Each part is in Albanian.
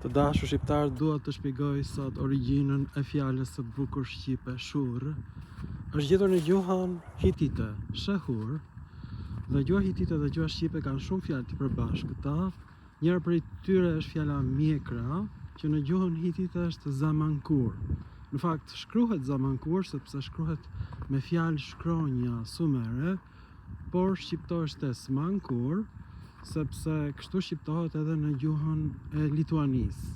Të dashur shqiptar, dua të shpjegoj sot origjinën e fjalës së bukur shqipe shurr. Është gjetur në gjuhën hitite, shehur. Dhe gjuha hitite dhe gjuha shqipe kanë shumë fjalë të përbashkëta. Njëra prej tyre është fjala mjekra, që në gjuhën hitite është zamankur. Në fakt shkruhet zamankur sepse shkruhet me fjalë shkronja sumere, por shqiptohet smankur, sepse kështu shqiptohet edhe në gjuhën e Lituanisë.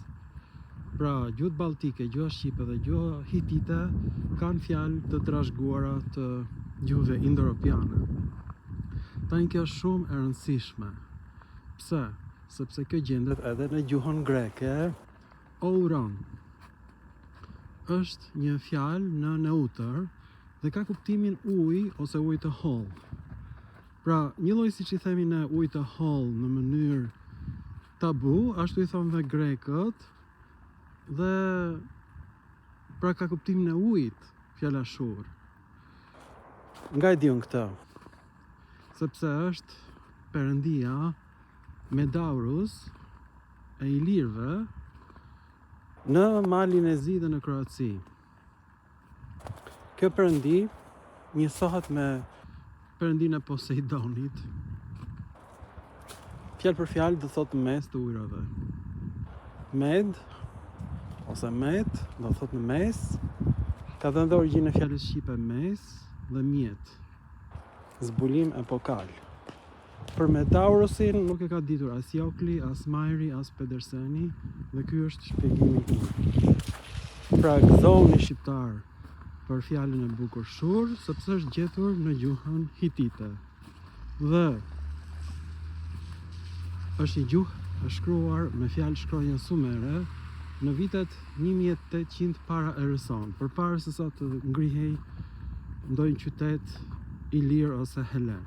Pra, gjuhët baltike, gjuha shqipe dhe gjuha hitite kanë fjalë të trashëguara të gjuhëve indo-europiane. Tani kjo është shumë e rëndësishme. Pse? Sepse kjo gjendet edhe në gjuhën greke, ouron. Është një fjalë në neutër dhe ka kuptimin ujë ose ujë të hollë. Pra, një lloj siç i themi ne ujë të hollë në mënyrë tabu, ashtu i thonë dhe grekët, dhe pra ka kuptimin e ujit fjala shurr. Nga e diun këtë? Sepse është perëndia Medaurus e ilirëve në malin e zi dhe në Kroaci. Kjo perëndi njësohet me perëndinë e Poseidonit. Fjalë për fjalë do thotë mes të ujrave. Med ose met do thotë në mes. Ka dhënë dhe origjinë e fjalës shqipe mes dhe mjet. Zbulim epokal. Për Medaurusin nuk e ka ditur as Jokli, as Majri, as Pederseni, dhe ky është shpjegimi im. Pra, gëzoni shqiptar për fjalën e bukur shurr, sepse është gjetur në gjuhën hitite. Dhe është një gjuhë e shkruar me fjalë shkronja sumere në vitet 1800 para erës sonë, përpara se sa të ngrihej ndonjë qytet ilir ose helen.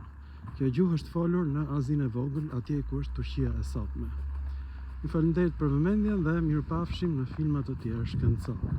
Kjo gjuhë është folur në Azinë e Vogël, atje ku është Turqia e sotme. Ju falenderoj për vëmendjen dhe mirupafshim në filma të tjerë shkencore.